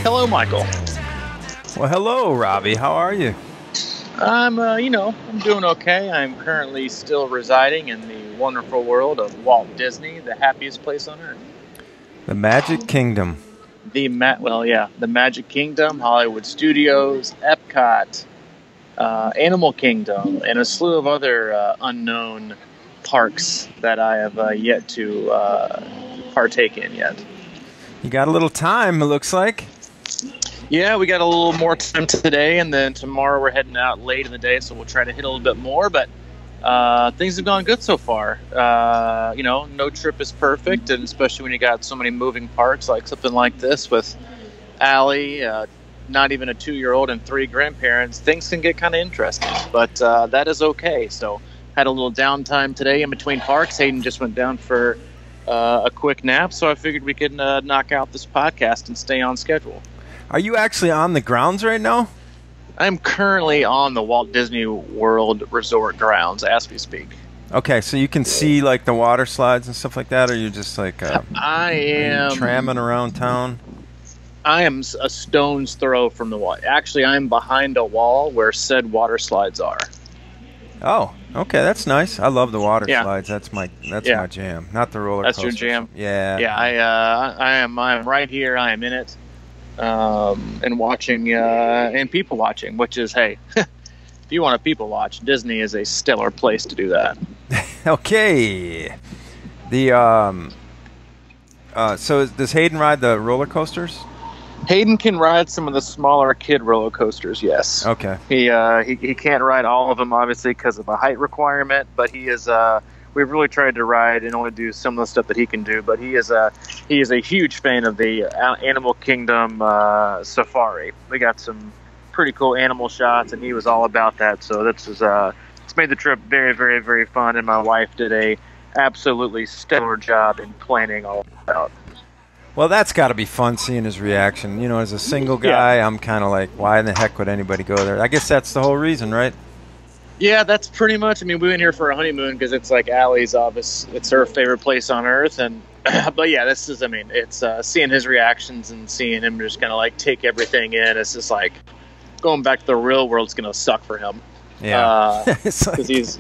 Hello, Michael. Well, hello, Robbie. How are you? I'm doing okay. I'm currently still residing in the wonderful world of Walt Disney, the happiest place on earth. The Magic Kingdom. The Magic Kingdom, Hollywood Studios, Epcot, Animal Kingdom, and a slew of other unknown parks that I have yet to partake in yet. You got a little time, it looks like. Yeah, we got a little more time today, and then tomorrow we're heading out late in the day, so we'll try to hit a little bit more, but things have gone good so far. No trip is perfect, and especially when you got so many moving parts, like something like this with Allie, not even a 2-year-old and 3 grandparents, things can get kind of interesting, but that is okay. So had a little downtime today in between parks. Hayden just went down for a quick nap, so I figured we could knock out this podcast and stay on schedule. Are you actually on the grounds right now? I'm currently on the Walt Disney World Resort grounds as we speak. Okay, so you can see like the water slides and stuff like that, or you're just like I am tramming around town? I am a stone's throw from the wall. Actually, I'm behind a wall where said water slides are. Oh, okay, that's nice. I love the water slides. That's my jam. Not the roller coaster. That's your jam. Yeah. Yeah, I'm right here. I am in it. And watching and people watching, which is, hey, if you want to people watch, Disney is a stellar place to do that. Okay. The so does Hayden ride the roller coasters? Hayden can ride some of the smaller kid roller coasters, yes. Okay. He can't ride all of them, obviously, because of a height requirement, but he is we've really tried to ride and only do some of the stuff that he can do, but he is a huge fan of the Animal Kingdom safari. We got some pretty cool animal shots, and he was all about that. So this is it's made the trip very, very, very fun, and my wife did a absolutely stellar job in planning all of that out. Well, that's got to be fun seeing his reaction. You know, as a single guy, I'm kind of like, why in the heck would anybody go there? I guess that's the whole reason, right? Yeah, that's pretty much. I mean, we went here for a honeymoon because it's like Allie's office. It's her favorite place on earth, and but yeah, this is. I mean, it's seeing his reactions and seeing him just kind of like take everything in. It's just like going back to the real world's gonna suck for him. Yeah, because he's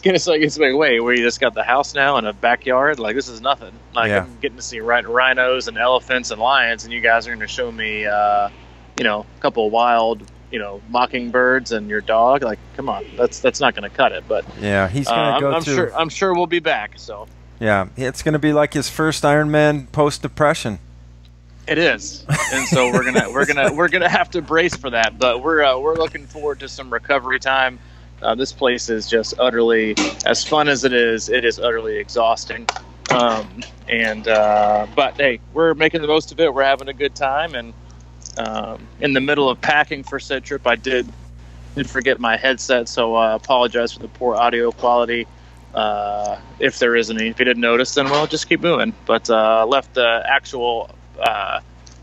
gonna say, it's like, wait, where you just got the house now and a backyard? Like, this is nothing. Like, I'm getting to see rhinos and elephants and lions, and you guys are gonna show me, a couple of wild, mockingbirds and your dog. Like, come on, that's not going to cut it. But yeah, he's going to go I'm sure we'll be back. So yeah, it's going to be like his first Ironman post depression. It is, and so we're gonna have to brace for that. But we're looking forward to some recovery time. This place is just utterly, as fun as it is utterly exhausting. But hey, we're making the most of it. We're having a good time, and in the middle of packing for said trip, I did forget my headset, so I apologize for the poor audio quality. If there is any, if you didn't notice, then well, just keep moving. But left the actual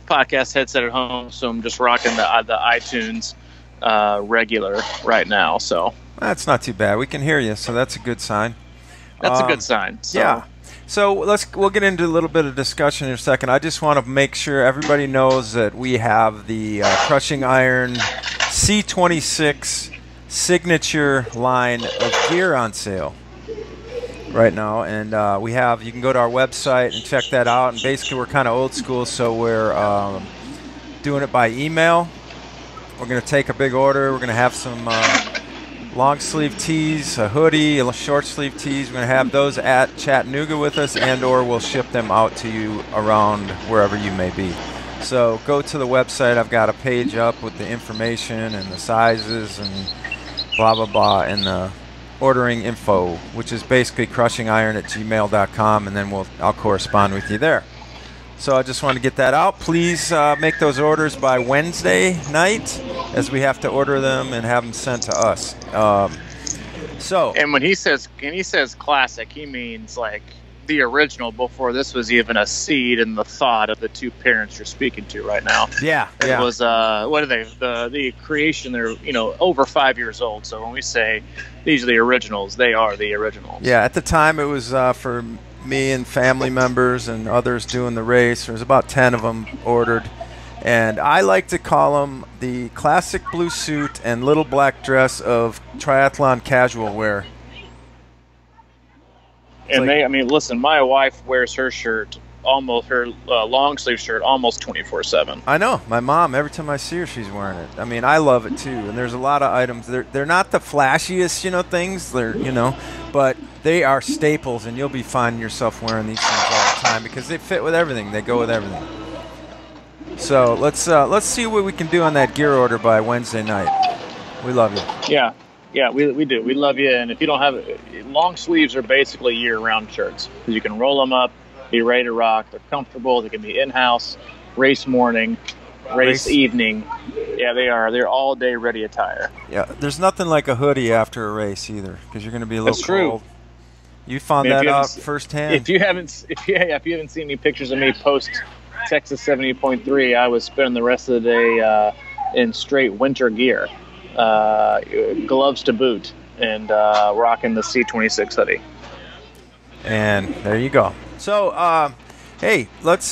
podcast headset at home, so I'm just rocking the iTunes regular right now. So that's not too bad. We can hear you, so that's a good sign. That's a good sign. So. Yeah. So we'll get into a little bit of discussion in a second. I just want to make sure everybody knows that we have the Crushing Iron C26 signature line of gear on sale right now, and you can go to our website and check that out. And basically, we're kind of old school, so we're doing it by email. We're going to take a big order. We're going to have some long sleeve tees, a hoodie, short sleeve tees. We're going to have those at Chattanooga with us, or we'll ship them out to you around wherever you may be. So go to the website. I've got a page up with the information and the sizes and blah, blah, blah, and the ordering info, which is basically crushingiron@gmail.com, and then I'll correspond with you there. So I just want to get that out. Please make those orders by Wednesday night, as we have to order them and have them sent to us. And when he says classic, he means like the original before this was even a seed in the thought of the two parents you're speaking to right now. Yeah, it was what are they? The creation. They're over 5 years old. So when we say these are the originals, they are the originals. Yeah, at the time it was for me and family members and others doing the race. There was about 10 of them ordered, And I like to call them the classic blue suit and little black dress of triathlon casual wear. And listen, my wife wears her shirt, her long sleeve shirt, almost 24/7. I know. My mom, every time I see her, she's wearing it. I mean, I love it too. And there's a lot of items. They're not the flashiest, things. But they are staples, and you'll be finding yourself wearing these things all the time because they fit with everything. They go with everything. So let's see what we can do on that gear order by Wednesday night. We love you. Yeah, we do. We love you. And if you don't have it, long sleeves are basically year-round shirts. You can roll them up, be ready to rock. They're comfortable. They can be in-house, race morning, race evening. Yeah, they are. They're all-day ready attire. Yeah, there's nothing like a hoodie after a race either because you're going to be a little cold. True. You found that out firsthand. If you haven't seen any pictures of me post Texas 70.3, I was spending the rest of the day in straight winter gear, gloves to boot, and rocking the C26 hoodie. And there you go. So, hey, let's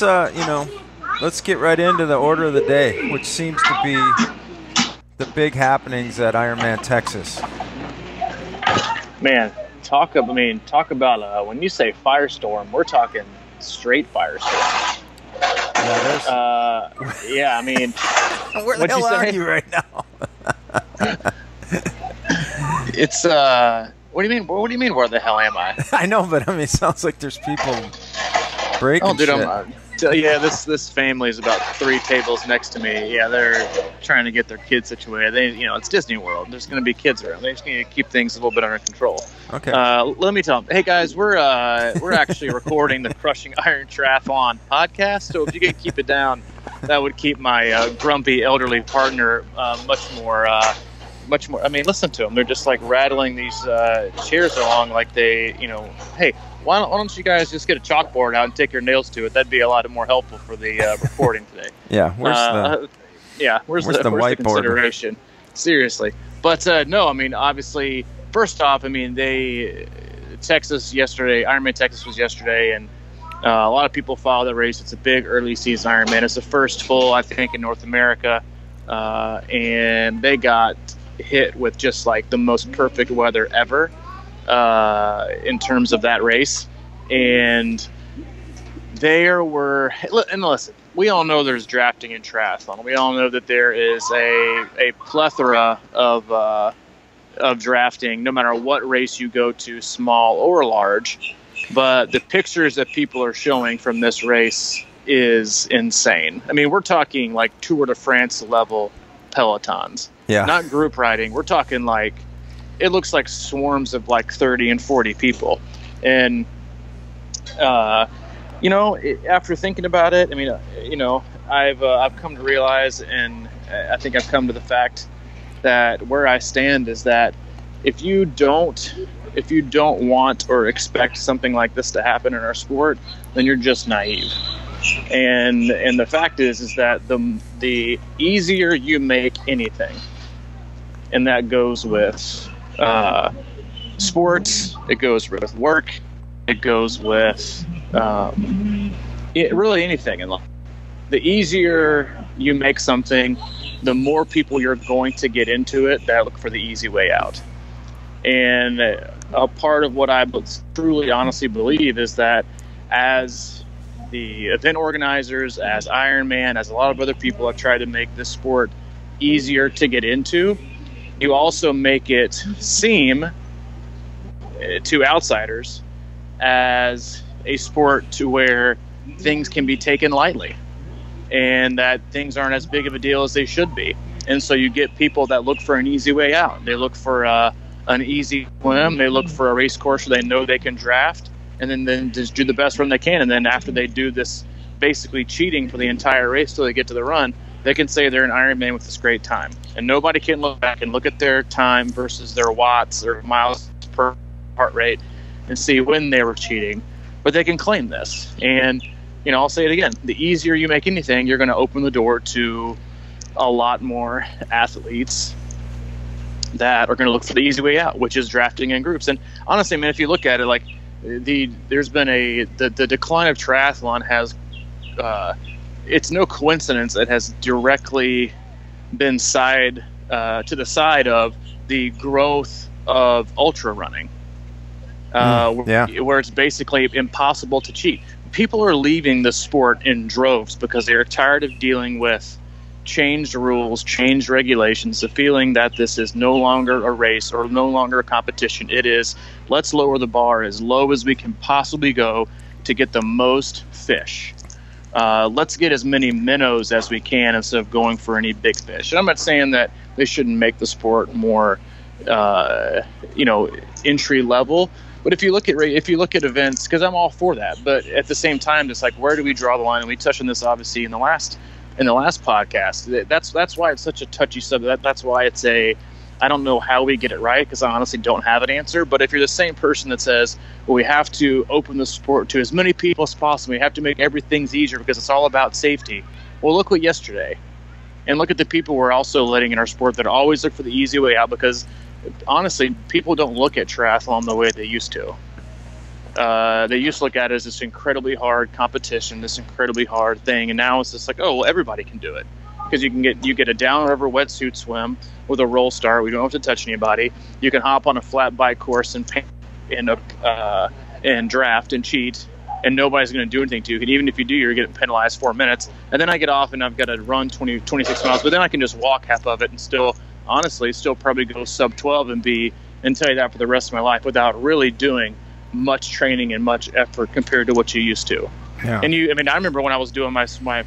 get right into the order of the day, which seems to be the big happenings at Ironman Texas. Man, talk about when you say firestorm, we're talking straight firestorm. Yeah, where the hell are you right now? It's what do you mean? What do you mean? Where the hell am I? I know, but it sounds like there's people breaking shit. This family is about 3 tables next to me. Yeah, they're trying to get their kids situated. It's Disney World. There's going to be kids around. They just need to keep things a little bit under control. Okay. Let me tell them. Hey guys, we're actually recording the Crushing Iron Triathlon podcast. So if you could keep it down, that would keep my grumpy elderly partner much more. Listen to them. They're just like rattling these chairs along like they, hey, why don't you guys just get a chalkboard out and take your nails to it? That'd be a lot more helpful for the recording today. Yeah, where's the whiteboard consideration? Seriously. But no, obviously, first off, Texas yesterday, Ironman Texas was yesterday, and a lot of people follow the race. It's a big early season Ironman. It's the first full, I think, in North America, and they got hit with just like the most perfect weather ever in terms of that race. And listen, we all know there's drafting in triathlon. We all know that there is a plethora of drafting, no matter what race you go to, small or large. But the pictures that people are showing from this race is insane. We're talking like Tour de France level pelotons. Yeah. Not group riding. We're talking like, it looks like swarms of like 30 and 40 people. And, after thinking about it, I've come to realize, and I think I've come to the fact that where I stand is that if you don't want or expect something like this to happen in our sport, then you're just naive. And the fact is that the easier you make anything, and that goes with sports, it goes with work, it goes with really anything in life. The easier you make something, the more people you're going to get into it that look for the easy way out. And a part of what I truly honestly believe is that as the event organizers, as Ironman, as a lot of other people have tried to make this sport easier to get into, you also make it seem to outsiders as a sport to where things can be taken lightly and that things aren't as big of a deal as they should be. And so you get people that look for an easy way out. They look for an easy swim. They look for a race course where they know they can draft, and then just do the best run they can. And then after they do this basically cheating for the entire race till they get to the run, they can say they're an Ironman with this great time. And nobody can look back and look at their time versus their watts or miles per heart rate and see when they were cheating. But they can claim this. And, I'll say it again. The easier you make anything, you're going to open the door to a lot more athletes that are going to look for the easy way out, which is drafting in groups. And honestly, if you look at it, like there's been the decline of triathlon has it's no coincidence it has directly been to the side of the growth of ultra running, where it's basically impossible to cheat. People are leaving the sport in droves because they're tired of dealing with changed rules, changed regulations, the feeling that this is no longer a race or no longer a competition. It is, let's lower the bar as low as we can possibly go to get the most fish. Let's get as many minnows as we can instead of going for any big fish. And I'm not saying that they shouldn't make the sport more, entry level. But if you look at events, because I'm all for that, but at the same time, it's like, where do we draw the line? And we touched on this obviously in the last podcast. That's why it's such a touchy subject. That's why it's I don't know how we get it right, because I honestly don't have an answer. But if you're the same person that says, well, we have to open the sport to as many people as possible, we have to make everything easier because it's all about safety. Well, look what yesterday. And look at the people we're also letting in our sport that always look for the easy way out, because honestly, people don't look at triathlon the way they used to. They used to look at it as this incredibly hard competition, this incredibly hard thing, and now it's just like, oh, well, everybody can do it, because you get a downriver wetsuit swim with a roll start. We don't have to touch anybody. You can hop on a flat bike course and draft and cheat, and nobody's going to do anything to you. And even if you do, you're getting penalized 4 minutes. And then I get off and I've got to run 26 miles, but then I can just walk half of it and still probably go sub 12 and tell you that for the rest of my life without really doing much training and much effort compared to what you used to. Yeah. And I remember when I was doing my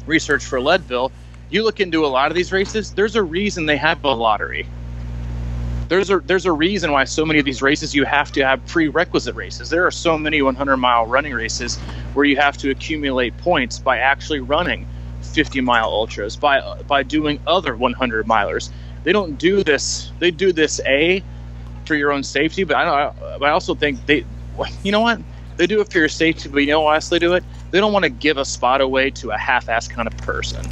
research for Leadville, you look into a lot of these races, there's a reason they have a lottery. There's a reason why so many of these races you have to have prerequisite races. There are so many 100-mile running races where you have to accumulate points by actually running 50-mile ultras, by doing other 100-milers. They don't do this. They do this for your own safety, but I also think they do it for your safety. But you know why else they do it? They don't want to give a spot away to a half-assed kind of person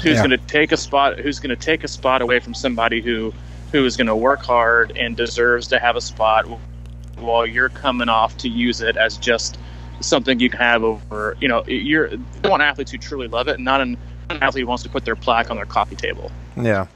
who's going to take a spot away from somebody who is going to work hard and deserves to have a spot, while you're coming off to use it as just something you can have over. You want athletes who truly love it, and not an athlete who wants to put their plaque on their coffee table. Yeah.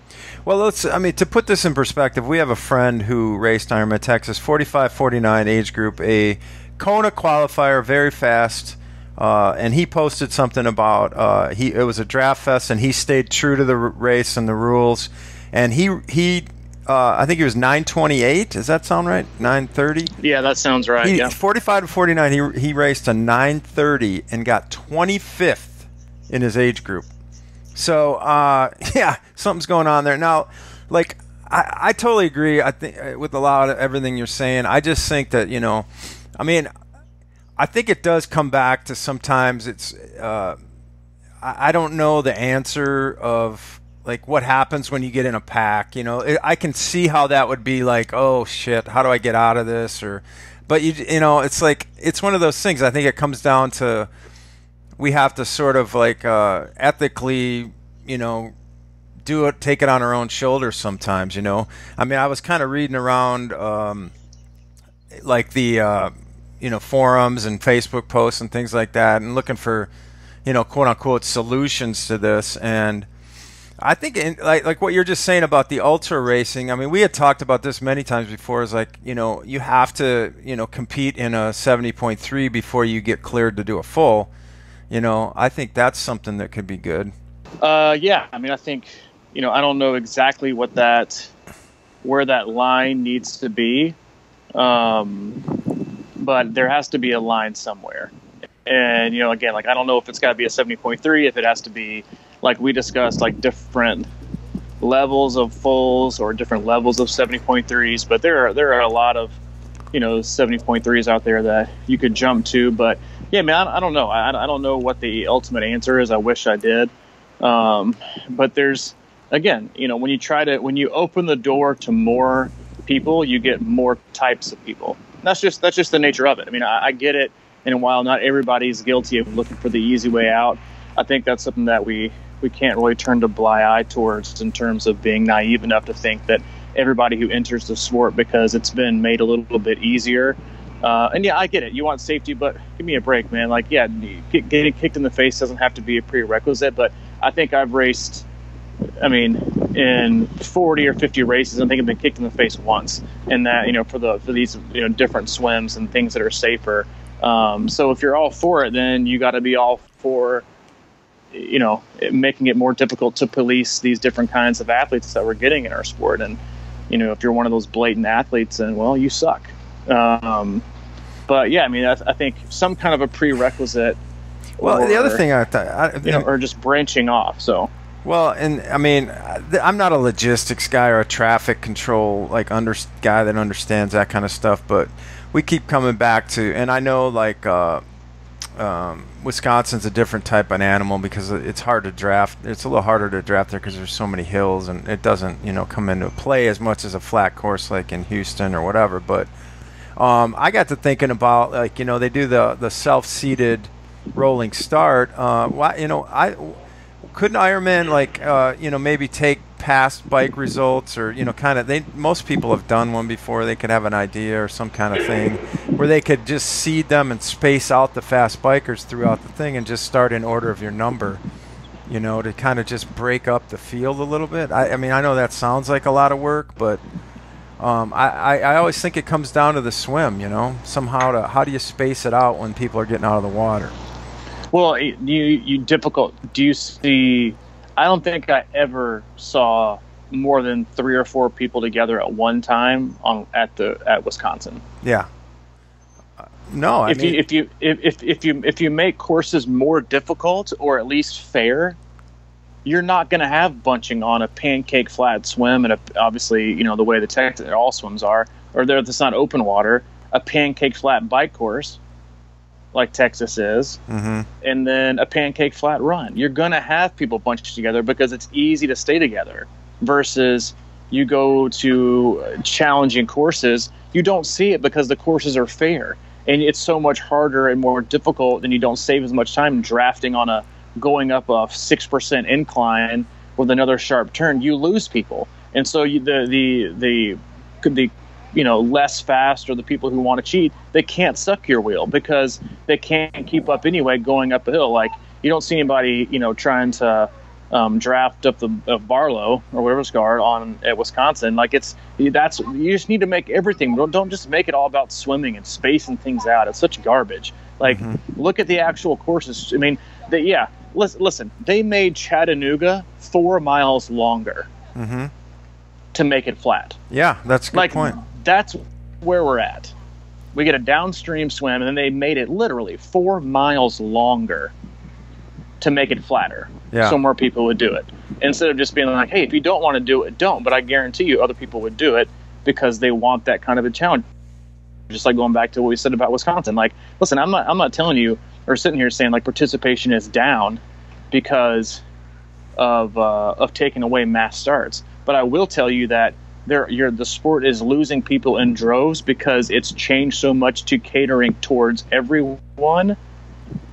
Well, to put this in perspective, we have a friend who raced Ironman Texas, 45-49 age group, a Kona qualifier, very fast, and he posted something about it was a draft fest, and he stayed true to the race and the rules, and he I think he was 9:28. Does that sound right? 9:30. Yeah, that sounds right. 45-49. He raced a 9:30 and got 25th in his age group. So something's going on there. Now, like I totally agree. I think with a lot of everything you're saying. I just think that I think it does come back to sometimes it's. I don't know the answer of. Like what happens when you get in a pack, I can see how that would be like, oh shit, how do I get out of this? But it's like, it's one of those things. I think it comes down to, we have to sort of like, ethically, take it on our own shoulders sometimes, I was kind of reading around, like the, forums and Facebook posts and things like that, and looking for, quote unquote solutions to this. And I think like what you're just saying about the ultra racing, we had talked about this many times before, is like, you have to, compete in a 70.3 before you get cleared to do a full. I think that's something that could be good. Yeah. I think, I don't know exactly where that line needs to be. But there has to be a line somewhere. And, again, like, I don't know if it's got to be a 70.3, if it has to be, like we discussed, like different levels of fulls or different levels of 70.3s, but there are a lot of 70.3s out there that you could jump to. But yeah, man, I don't know. I don't know what the ultimate answer is. I wish I did. But there's, again, when you open the door to more people, you get more types of people. That's just the nature of it. I get it. And while not everybody's guilty of looking for the easy way out, I think that's something that we can't really turn a blind eye towards, in terms of being naive enough to think that everybody who enters the sport because it's been made a little bit easier And yeah, I get it. You want safety, but give me a break, man. Like, yeah, getting kicked in the face doesn't have to be a prerequisite, but I think I've raced, I mean, in 40 or 50 races, I think I've been kicked in the face once, and that, for these, different swims and things that are safer. So if you're all for it, then you got to be all for, making it more difficult to police these different kinds of athletes that we're getting in our sport. And, if you're one of those blatant athletes, then, well, you suck. But yeah, I mean, I think some kind of a prerequisite. Well, the other thing I thought, or just branching off. So. Well, and I mean, I'm not a logistics guy or a traffic control guy that understands that kind of stuff, but we keep coming back to, and I know like Wisconsin's a different type of animal because it's hard to draft. It's a little harder to draft there because there's so many hills, and it doesn't come into play as much as a flat course like in Houston or whatever. But I got to thinking about they do the self-seated rolling start. Couldn't Ironman maybe take past bike results or most people have done one before. They could have an idea or some kind of thing where they could just seed them and space out the fast bikers throughout the thing and just start in order of your number, to kind of just break up the field a little bit. I mean, I know that sounds like a lot of work, but I always think it comes down to the swim, somehow how do you space it out when people are getting out of the water? Well, do you see? I don't think I ever saw more than 3 or 4 people together at one time at Wisconsin. Yeah. No, if you make courses more difficult or at least fair, you're not going to have bunching on a pancake flat swim, and obviously the way the Texas all swims are, or it's not open water, a pancake flat bike course like Texas is, and then a pancake flat run. You're going to have people bunched together because it's easy to stay together, versus you go to challenging courses, you don't see it because the courses are fair, and it's so much harder and more difficult, and you don't save as much time drafting on going up a 6% incline with another sharp turn. You lose people, and so the less fast, or the people who want to cheat, they can't suck your wheel because they can't keep up anyway going up a hill. Like, you don't see anybody, trying to draft up the Barlow or whatever it's called at Wisconsin. Like, you just need to make everything. Don't just make it all about swimming and spacing things out. It's such garbage. Like, look at the actual courses. I mean, listen, they made Chattanooga 4 miles longer to make it flat. Yeah, that's a good point. That's where we're at. We get a downstream swim, and then they made it literally 4 miles longer to make it flatter. Yeah. So more people would do it. Instead of just being like, hey, if you don't want to do it, don't. But I guarantee you other people would do it because they want that kind of a challenge. Just like going back to what we said about Wisconsin. Like, listen, I'm not telling you or sitting here saying like participation is down because of taking away mass starts. But I will tell you that the sport is losing people in droves because it's changed so much to catering towards everyone.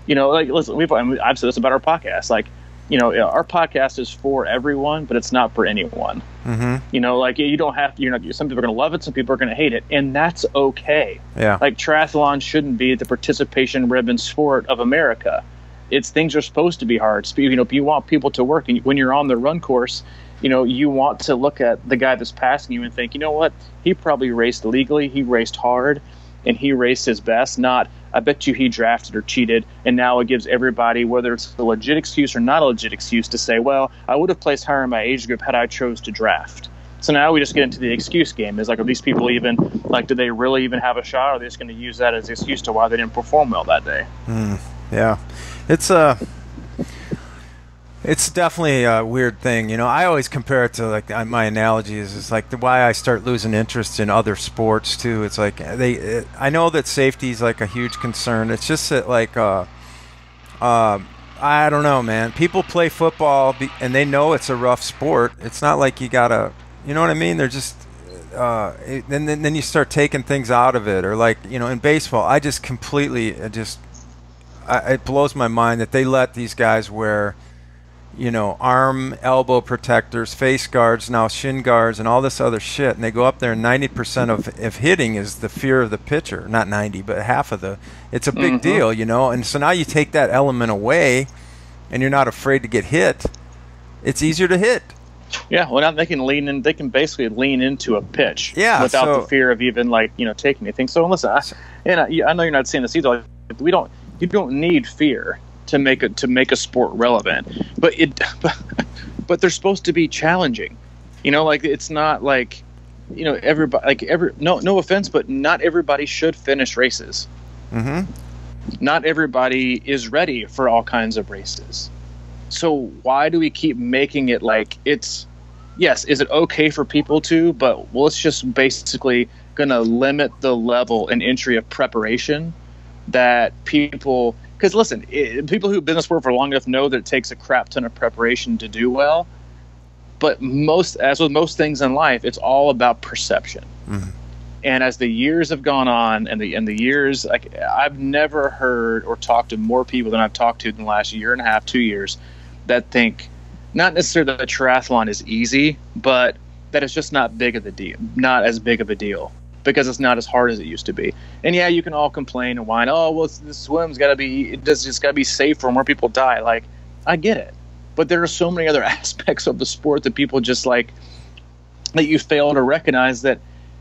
Like, listen, I've said this about our podcast. Like, our podcast is for everyone, but it's not for anyone. Like, you don't have to. Some people are going to love it, some people are going to hate it, and that's okay. Yeah. Like, triathlon shouldn't be the participation ribbon sport of America. Things are supposed to be hard. If you want people to work, and when you're on the run course, you want to look at the guy that's passing you and think, you know what? He probably raced legally, he raced hard, and he raced his best. Not, I bet you he drafted or cheated, and now it gives everybody, whether it's a legit excuse or not a legit excuse, to say, well, I would have placed higher in my age group had I chose to draft. So now we just get into the excuse game. Is like, are these people even, like, do they really even have a shot, or are they just going to use that as an excuse to why they didn't perform well that day? Yeah. It's definitely a weird thing. I always compare it to, like, my analogy is like why I start losing interest in other sports too. It's like I know that safety is like a huge concern. It's just that, like, I don't know, man. People play football and they know it's a rough sport. It's not like you gotta, you know what I mean? They're just then you start taking things out of it, or like, in baseball, I just completely it blows my mind that they let these guys wear arm, elbow protectors, face guards, now shin guards, and all this other shit. And they go up there, and 90% of hitting is the fear of the pitcher. Not 90, but half of the. It's a big deal, And so now you take that element away, and you're not afraid to get hit. It's easiger to hit. Yeah, well, now they can lean in. They can basically lean into a pitch, without the fear of even taking anything. So listen, I know you're not saying this either. You don't need fear to make a sport relevant, but they're supposed to be challenging. It's not everybody no offense, but not everybody should finish races. Not everybody is ready for all kinds of races. So why do we keep making it is it okay for people to, but it's just basically going to limit the level and entry of preparation that people, because listen, people who've been in the sport for long enough know that it takes a crap ton of preparation to do well. But as with most things in life, it's all about perception. And as the years have gone on, and the years, I've never heard or talked to more people than I've talked to in the last year and a half, 2 years, that think not necessarily that triathlon is easy, but that it's just not as big of a deal, because it's not as hard as it used to be. And yeah, you can all complain and whine, the swim's got to be, it's got to be safe for more people die. I get it, but there are so many other aspects of the sport that people just that you fail to recognize that,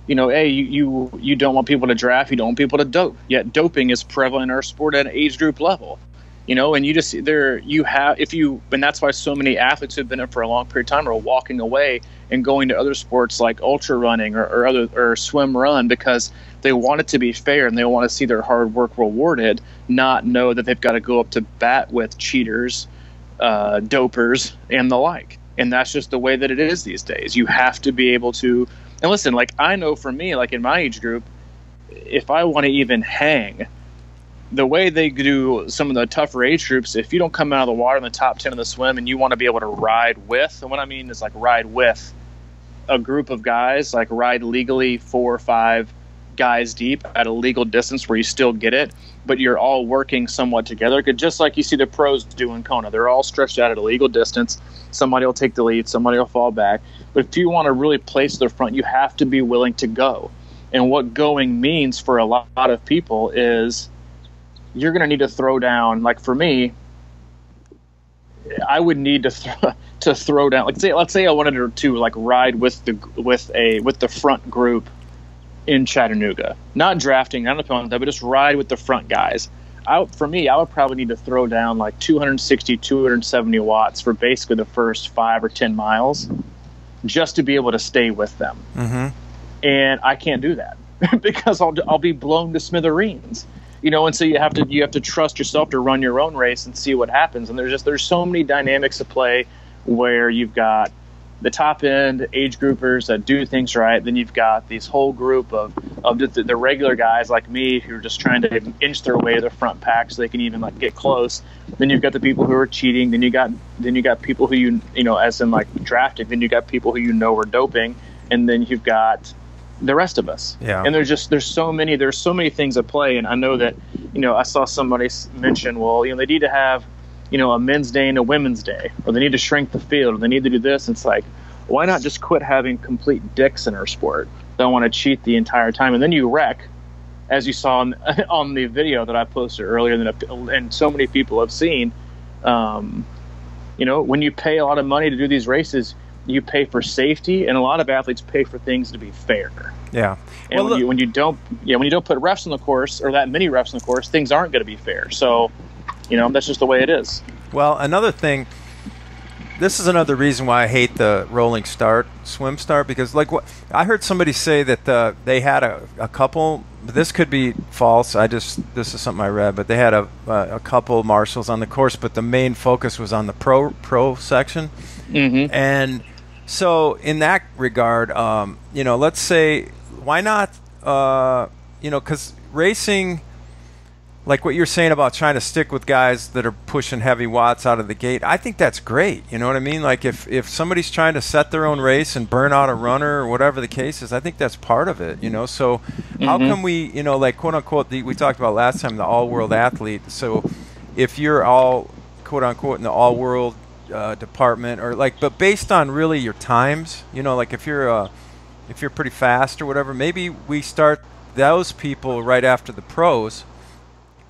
hey, you don't want people to draft, you don't want people to dope, yet doping is prevalent in our sport at an age group level. And and that's why so many athletes who've been in for a long period of time are walking away and going to other sports like ultra running or swim run, because they want it to be fair and they want to see their hard work rewarded, not know that they've got to go up to bat with cheaters, dopers, and the like. And that's just the way that it is these days. You have to be able to, and listen, I know for me, in my age group, if I want to even hang, the way they do some of the tougher age groups, if you don't come out of the water in the top 10 of the swim and you want to be able to ride with, and what I mean is ride with a group of guys, ride legally 4 or 5 guys deep at a legal distance where you still get it, but you're all working somewhat together. Just like you see the pros do in Kona, they're all stretched out at a legal distance. Somebody will take the lead, somebody will fall back. But if you want to really place the front, you have to be willing to go. And what going means for a lot of people is you're going to need to throw down. For me, I would need to throw down. Let's say I wanted to ride with the front group in Chattanooga, not drafting, not opponent, but just ride with the front guys. For me, I would probably need to throw down 260, 270 watts for basically the first 5 or 10 miles, just to be able to stay with them. And I can't do that because I'll be blown to smithereens. And so you have to trust yourself to run your own race and see what happens. And there's so many dynamics at play where you've got the top end age groupers that do things right. Then you've got these whole group of the regular guys like me who are just trying to inch their way to the front pack so they can even get close. Then you've got the people who are cheating. Then you got people who as in drafting. Then you got people who are doping, and then you've got the rest of us. Yeah. And there's so many things at play. And I know that I saw somebody mention, they need to have a men's day and a women's day, or they need to shrink the field, or they need to do this. It's why not just quit having complete dicks in our sport that want to cheat the entire time? And then you wreck, as you saw on the video that I posted earlier, and so many people have seen. When you pay a lot of money to do these races, you pay for safety, and a lot of athletes pay for things to be fair. Yeah. And when you don't put refs on the course, or that many refs on the course, things aren't going to be fair. So, that's just the way it is. Well, another thing, this is another reason why I hate the rolling swim start, because what I heard somebody say that they had a couple. This could be false. This is something I read, but they had a couple marshals on the course, but the main focus was on the pro section. And so in that regard, let's say, why not, because racing, what you're saying about trying to stick with guys that are pushing heavy watts out of the gate, I think that's great. You know what I mean? If somebody's trying to set their own race and burn out a runner or whatever the case is, I think that's part of it, So how come we, quote unquote, we talked about last time, the all-world athlete. So if you're all, quote unquote, in the all-world department, or like, but based on really your times, you know, like if you're pretty fast or whatever, maybe we start those people right after the pros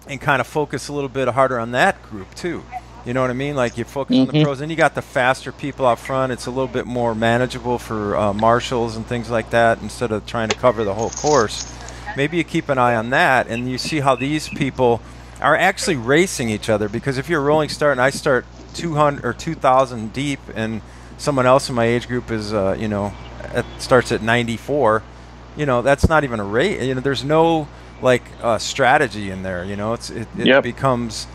and kind of focus a little bit harder on that group too. You know what I mean? Like you focus on the pros, and you got the faster people out front. It's a little bit more manageable for marshals and things like that, instead of trying to cover the whole course. Maybe you keep an eye on that, and you see how these people are actually racing each other. Because if you're a rolling start and I start 200 or 2,000 deep, and someone else in my age group is, you know, starts at 94, you know, that's not even a race. You know, there's no like strategy in there. You know, it becomes.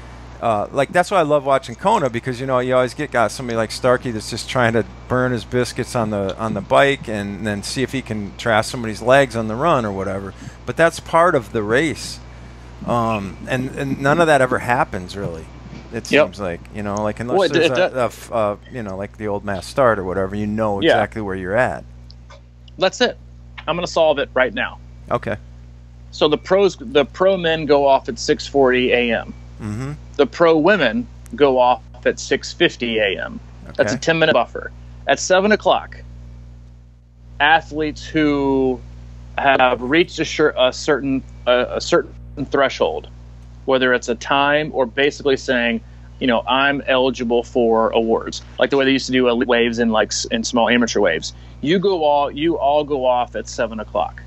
Like that's why I love watching Kona, because you know you always get somebody like Starkey that's just trying to burn his biscuits on the bike and then see if he can trash somebody's legs on the run or whatever. But that's part of the race, and none of that ever happens really. It seems like, you know, like unless there's you know, like the old mass start or whatever, you know exactly where you're at. That's it. I'm going to solve it right now. Okay. So the pro men go off at 6:40 a.m. Mm-hmm. The pro women go off at 6:50 a.m. Okay. That's a 10-minute buffer. At 7 o'clock, athletes who have reached a certain threshold, whether it's a time or basically saying, you know, I'm eligible for awards, like the way they used to do elite waves in small amateur waves. You all go off at 7 o'clock,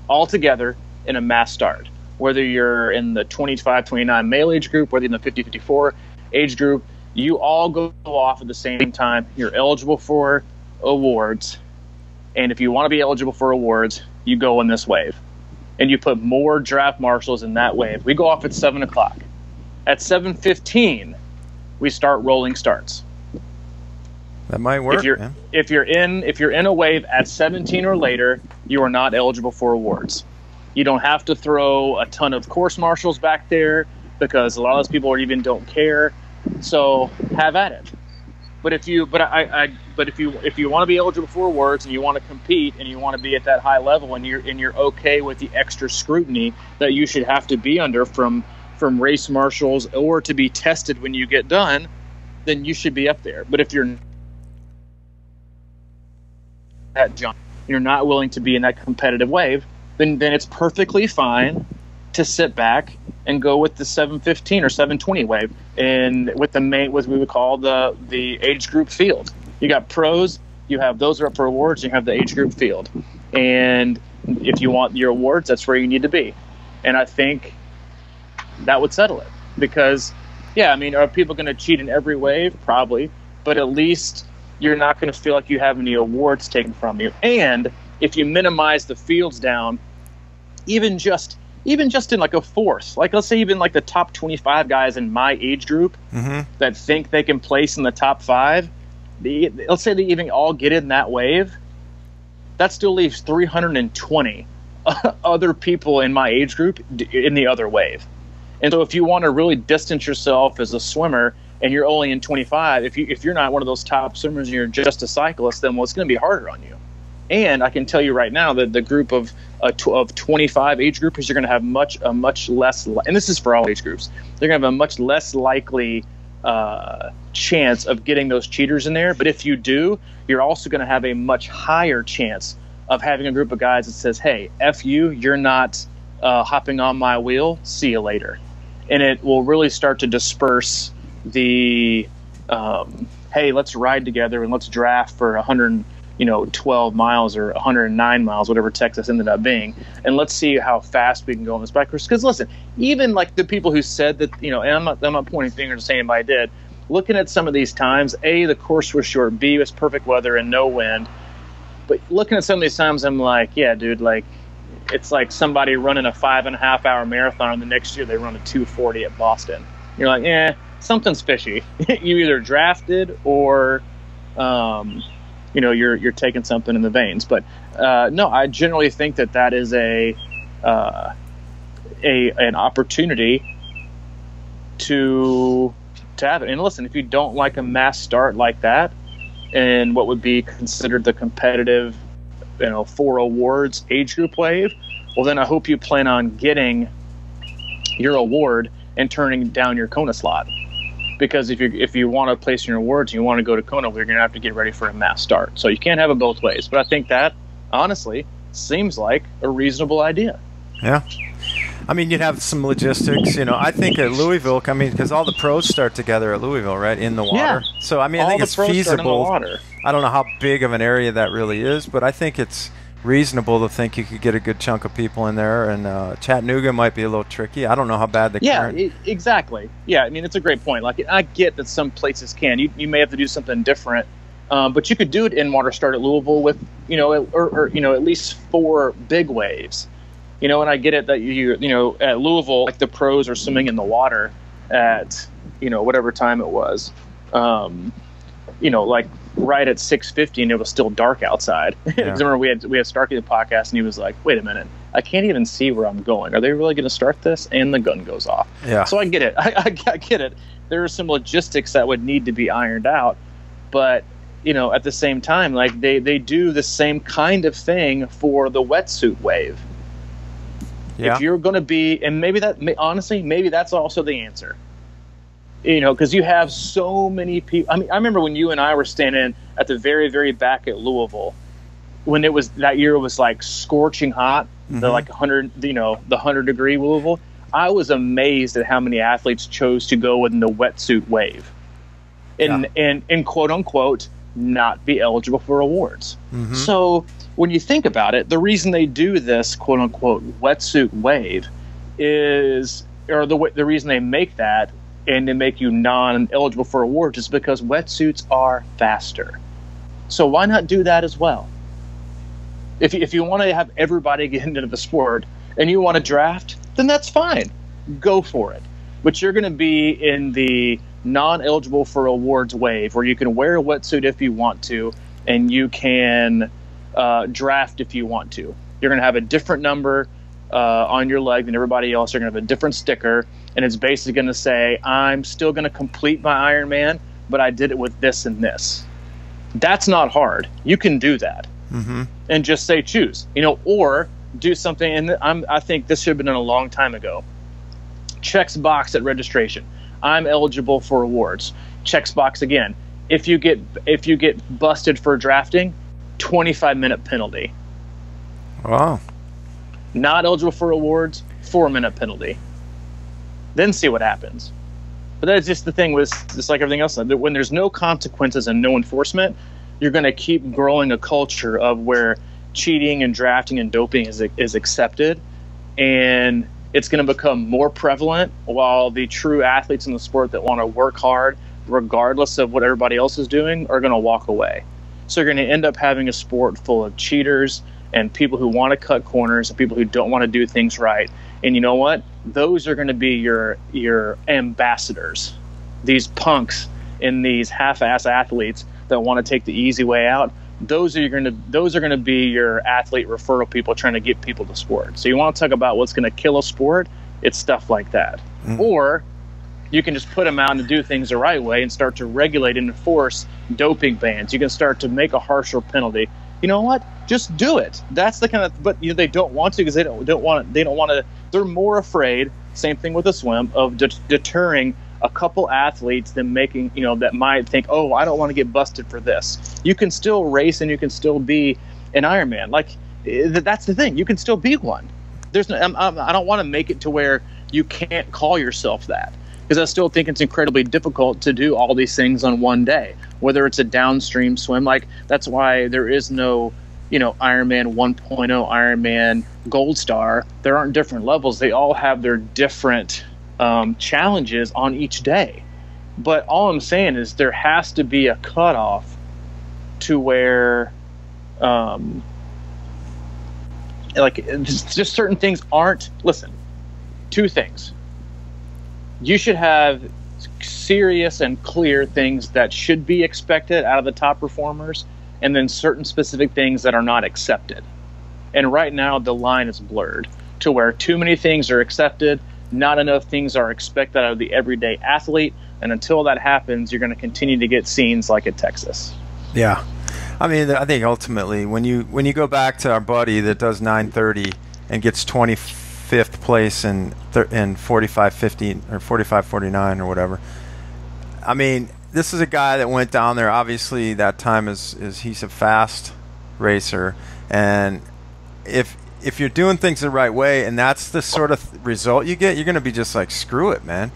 all together in a mass start. Whether you're in the 25-29 male age group, whether you're in the 50-54 age group, you all go off at the same time. You're eligible for awards. And if you want to be eligible for awards, you go in this wave. And you put more draft marshals in that wave. We go off at 7 o'clock. At 7:15, we start rolling starts. That might work. If you're in a wave at 17 or later, you are not eligible for awards. You don't have to throw a ton of course marshals back there, because a lot of those people even don't care. So have at it. But if you want to be eligible for awards and you want to compete and you want to be at that high level and you're okay with the extra scrutiny that you should have to be under from race marshals or to be tested when you get done, then you should be up there. But if you're that jump, you're not willing to be in that competitive wave, then it's perfectly fine to sit back and go with the 7:15 or 7:20 wave, and with the main, what we would call the age group field. You got pros, you have those who are up for awards, you have the age group field. And if you want your awards, that's where you need to be. And I think that would settle it, because, yeah, I mean, are people going to cheat in every wave? Probably, but at least you're not going to feel like you have any awards taken from you. And if you minimize the fields down, even just in like a fourth, like let's say even like the top 25 guys in my age group that think they can place in the top 5, let's say they even all get in that wave, that still leaves 320 other people in my age group in the other wave. And so if you want to really distance yourself as a swimmer and you're only in 25, if you're not one of those top swimmers and you're just a cyclist, then well, it's going to be harder on you. And I can tell you right now that the group of 25 age groupers are going to have a much less, and this is for all age groups, they're going to have a much less likely chance of getting those cheaters in there. But if you do, you're also going to have a much higher chance of having a group of guys that says, hey, F you, you're not hopping on my wheel, see you later. And it will really start to disperse the, hey, let's ride together and let's draft for 112 miles or 109 miles, whatever Texas ended up being, and let's see how fast we can go on this bike course. Because listen, even like the people who said that, and I'm not pointing fingers to say anybody did, looking at some of these times, A, the course was short, B, it was perfect weather and no wind. But looking at some of these times, I'm like, yeah, dude, like it's like somebody running a 5.5 hour marathon, and the next year they run a 2:40 at Boston. You're like, something's fishy. You either drafted or you're taking something in the veins. But no, I generally think that is an opportunity to have it. And listen, if you don't like a mass start like that, and what would be considered the competitive, for awards age group wave, well, then I hope you plan on getting your award and turning down your Kona slot, because if you want to place your awards and you want to go to Kona, we're going to have to get ready for a mass start. So you can't have it both ways. But I think that, honestly, seems like a reasonable idea. Yeah. I mean, you'd have some logistics, I think at Louisville, because all the pros start together at Louisville, right, in the water. Yeah. So, I mean, I think it's feasible. I don't know how big of an area that really is, but I think it's reasonable to think you could get a good chunk of people in there. And Chattanooga might be a little tricky. I don't know how bad the current. Yeah, exactly. Yeah, I mean, it's a great point. Like, I get that some places can. You may have to do something different, but you could do it in water start at Louisville with, or at least 4 big waves. And I get it that at Louisville, like the pros are swimming in the water at, whatever time it was, like right at 6:50, and it was still dark outside. Yeah. Because I remember we had Starkey the podcast, and he was like, "Wait a minute, I can't even see where I'm going. Are they really going to start this?" And the gun goes off. Yeah. So I get it. I get it. There are some logistics that would need to be ironed out, but at the same time, like they do the same kind of thing for the wetsuit wave. Yeah. If you're going to be, and maybe that's also the answer. Because you have so many people. I mean, I remember when you and I were standing at the very, very back at Louisville, when it was that year, it was like scorching hot, the 100-degree Louisville. I was amazed at how many athletes chose to go in the wetsuit wave, and quote unquote not be eligible for awards. Mm-hmm. So when you think about it, the reason they do this quote unquote wetsuit wave the reason they make that and they make you non-eligible for awards is because wetsuits are faster. So why not do that as well? If you want to have everybody get into the sport and you want to draft, then that's fine. Go for it. But you're going to be in the non-eligible for awards wave where you can wear a wetsuit if you want to, and you can draft if you want to. You're going to have a different number on your leg than everybody else. You're going to have a different sticker, and it's basically going to say, I'm still going to complete my Ironman, but I did it with this and this. That's not hard. You can do that. Mm-hmm. And just say choose, or do something. And I think this should have been done a long time ago. Checks box at registration. I'm eligible for awards. Checks box again. If you get busted for drafting, 25-minute penalty. Wow. Not eligible for awards, 4-minute penalty. Then see what happens. But that's just the thing with just like everything else. When there's no consequences and no enforcement, you're going to keep growing a culture of where cheating and drafting and doping is accepted, and it's going to become more prevalent, while the true athletes in the sport that want to work hard regardless of what everybody else is doing are going to walk away. So you're going to end up having a sport full of cheaters and people who want to cut corners and people who don't want to do things right. And you know what? Those are going to be your ambassadors, these punks and these half-ass athletes that want to take the easy way out. Those are going to be your athlete referral people trying to get people to sport. So you want to talk about what's going to kill a sport? It's stuff like that. Mm-hmm. Or you can just put them out and do things the right way and start to regulate and enforce doping bans. You can start to make a harsher penalty. You know what? Just do it. That's the kind of, but they don't want to because they don't want to. They're more afraid. Same thing with the swim of deterring a couple athletes than making, that might think, oh, I don't want to get busted for this. You can still race and you can still be an Ironman. Like, that's the thing. You can still be one. I don't want to make it to where you can't call yourself that, because I still think it's incredibly difficult to do all these things on one day, whether it's a downstream swim. Like, that's why there is no, Ironman 1.0, Ironman Gold Star. There aren't different levels. They all have their different challenges on each day. But all I'm saying is there has to be a cutoff to where just certain things aren't. Listen, 2 things. You should have serious and clear things that should be expected out of the top performers, and then certain specific things that are not accepted. And right now the line is blurred to where too many things are accepted, not enough things are expected out of the everyday athlete. And until that happens, you're going to continue to get scenes like at Texas. Yeah. I mean, I think ultimately when you go back to our buddy that does 9:30 and gets 25th place in 45:15 or 45:49 or whatever, I mean, this is a guy that went down there. Obviously, that time is he's a fast racer, and if you're doing things the right way, and that's the sort of result you get, you're going to be just like, screw it, man.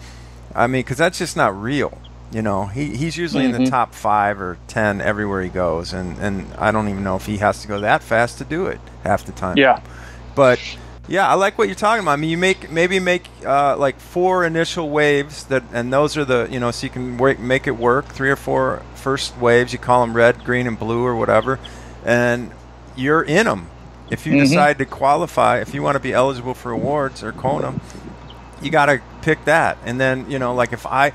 I mean, because that's just not real. You know, he's usually in the top 5 or 10 everywhere he goes, and I don't even know if he has to go that fast to do it half the time. Yeah. But yeah, I like what you're talking about. I mean, you maybe make like 4 initial waves and those are the, you know, so you can make it work. 3 or 4 first waves, you call them red, green, and blue or whatever, and you're in them. If you decide to qualify, if you want to be eligible for awards or Kona, you got to pick that. And then, you know, like I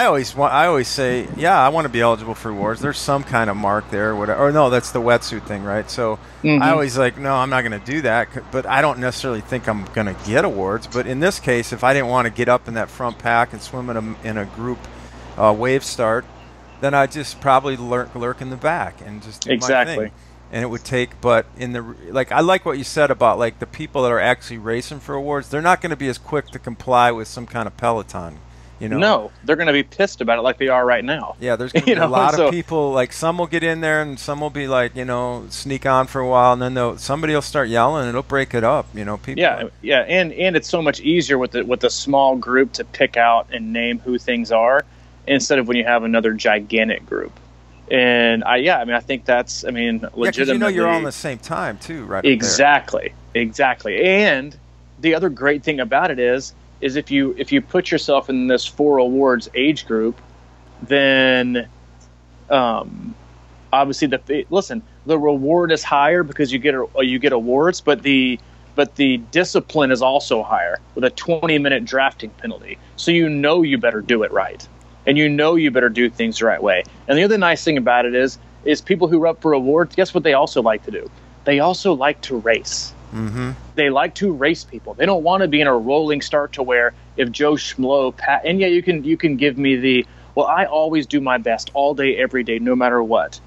always say, yeah, I want to be eligible for awards. There's some kind of mark there, or whatever. Or no, that's the wetsuit thing, right? So I always like, no, I'm not going to do that. But I don't necessarily think I'm going to get awards. But in this case, if I didn't want to get up in that front pack and swim in a group wave start, then I'd just probably lurk in the back and just do my thing. And it would take, but I like what you said about like the people that are actually racing for awards. They're not going to be as quick to comply with some kind of peloton. You know? No, they're going to be pissed about it like they are right now. Yeah, there's going to be a lot of people, like some will get in there and some will be like, you know, sneak on for a while, and then somebody will start yelling and it'll break it up, you know. People. Yeah, and it's so much easier with the small group to pick out and name who things are instead of when you have another gigantic group. And I think that's, legitimately. Yeah, because you know you're all on the same time too, right? Exactly. And the other great thing about it is if you put yourself in this 4 awards age group, then obviously the reward is higher because you get awards, but the discipline is also higher with a 20-minute drafting penalty. So you better do it right, and you better do things the right way. And the other nice thing about it is people who are up for awards, guess what they also like to do? They also like to race. Mm-hmm. They like to race people. They don't want to be in a rolling start to where if Joe Schmo, and yeah, you can give me I always do my best all day, every day, no matter what.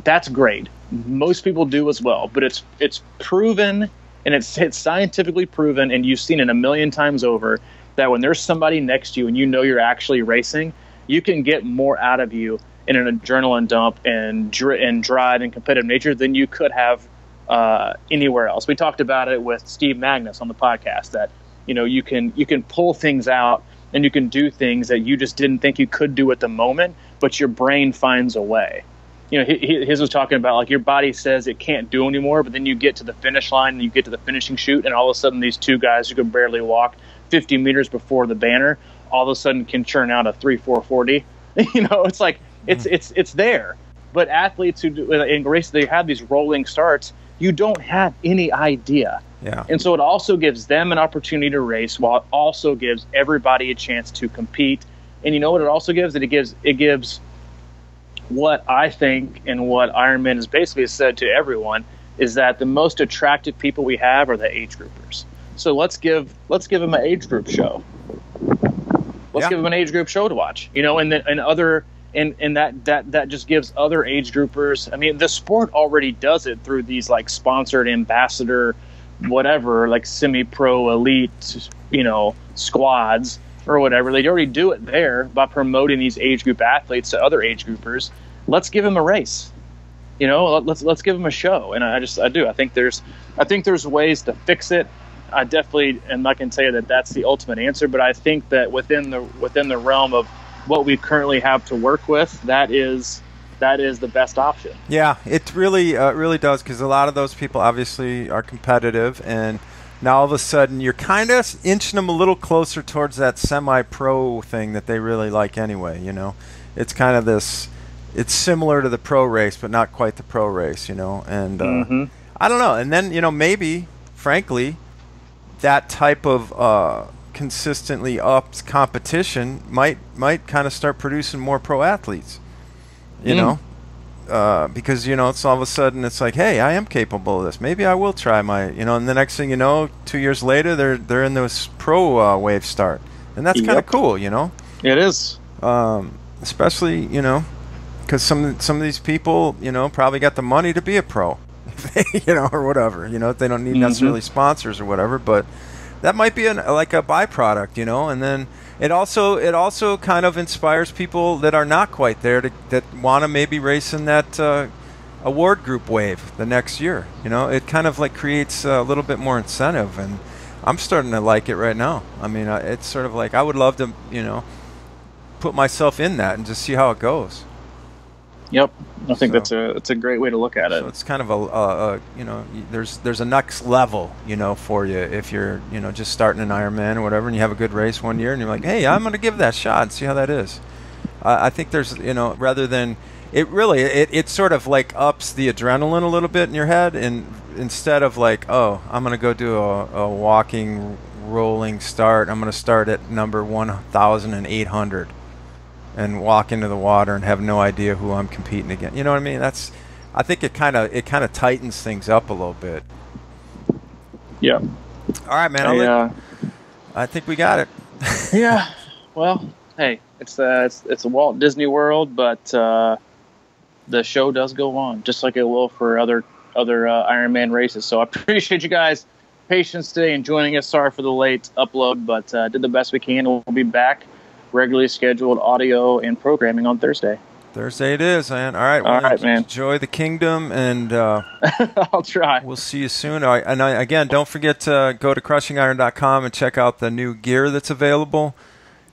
That's great. Most people do as well, but it's proven, and it's scientifically proven, and you've seen it a million times over, that when there's somebody next to you and you know you're actually racing, you can get more out of you in an adrenaline dump and drive and competitive nature than you could have anywhere else. We talked about it with Steve Magnus on the podcast, that you can pull things out and you can do things that you just didn't think you could do at the moment, but your brain finds a way. His was talking about like your body says it can't do anymore, but then you get to the finish line and you get to the finishing chute, and all of a sudden these 2 guys who could barely walk 50 meters before the banner all of a sudden can churn out a 3:4:40. It's like it's there. But athletes who do in race, they have these rolling starts. You don't have any idea. Yeah. And so it also gives them an opportunity to race, while it also gives everybody a chance to compete. And you know what it also gives? It gives what I think, and what Ironman has basically said to everyone, is that the most attractive people we have are the age groupers. So let's give them an age group show. Let's give them an age group show to watch. And that just gives other age groupers. I mean, the sport already does it through these like sponsored ambassador, whatever, like semi-pro elite, squads or whatever. They already do it there by promoting these age group athletes to other age groupers. Let's give them a race. Let's give them a show. And I do. I think there's ways to fix it. I definitely am not going to tell you that that's the ultimate answer, but I think that within the realm of what we currently have to work with, that is the best option. Yeah, it really does, because a lot of those people obviously are competitive, and now all of a sudden you're kind of inching them a little closer towards that semi-pro thing that they really like anyway. It's kind of this. It's similar to the pro race, but not quite the pro race. And I don't know. And then maybe, frankly, that type of consistently upped competition might kind of start producing more pro athletes, because it's all of a sudden it's like, hey, I am capable of this. Maybe I will try my, and the next thing you know, 2 years later they're in this pro wave start, and that's kind of cool, It is, especially because some of these people probably got the money to be a pro, or whatever, they don't need necessarily sponsors or whatever, but that might be like a byproduct, and it also kind of inspires people that are not quite there that want to maybe race in that award group wave the next year. It kind of like creates a little bit more incentive, and I'm starting to like it right now. I mean, it's sort of like I would love to, put myself in that and just see how it goes. Yep, I think that's a great way to look at it. So it's kind of there's a next level, for you if you're, just starting an Ironman or whatever, and you have a good race one year, and you're like, hey, I'm going to give that a shot and see how that is. I think there's, rather than it sort of like ups the adrenaline a little bit in your head, and instead of like, oh, I'm going to go do a walking, rolling start, I'm going to start at number 1,800. And walk into the water and have no idea who I'm competing against. You know what I mean? I think it kind of tightens things up a little bit. Yeah. All right, man. I think we got it. Yeah. Well, hey, it's a Walt Disney World, but the show does go on, just like it will for other Ironman races. So I appreciate you guys' patience today and joining us. Sorry for the late upload, but did the best we can. We'll be back. Regularly scheduled audio and programming on Thursday. Thursday it is, man. All right. All right, man. Enjoy the kingdom, and I'll try. We'll see you soon. All right, and again, don't forget to go to crushingiron.com and check out the new gear that's available.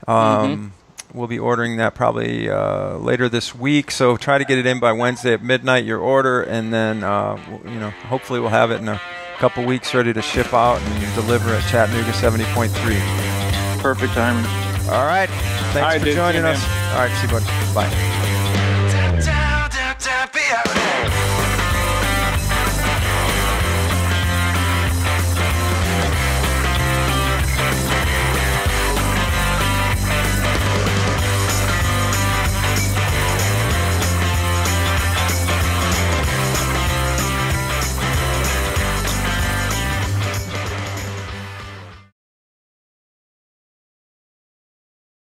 We'll be ordering that probably later this week, so try to get it in by Wednesday at midnight, your order, and then hopefully we'll have it in a couple weeks ready to ship out and deliver at Chattanooga 70.3. Perfect timing. All right. Thanks for joining us. All right. See you, buddy. Bye.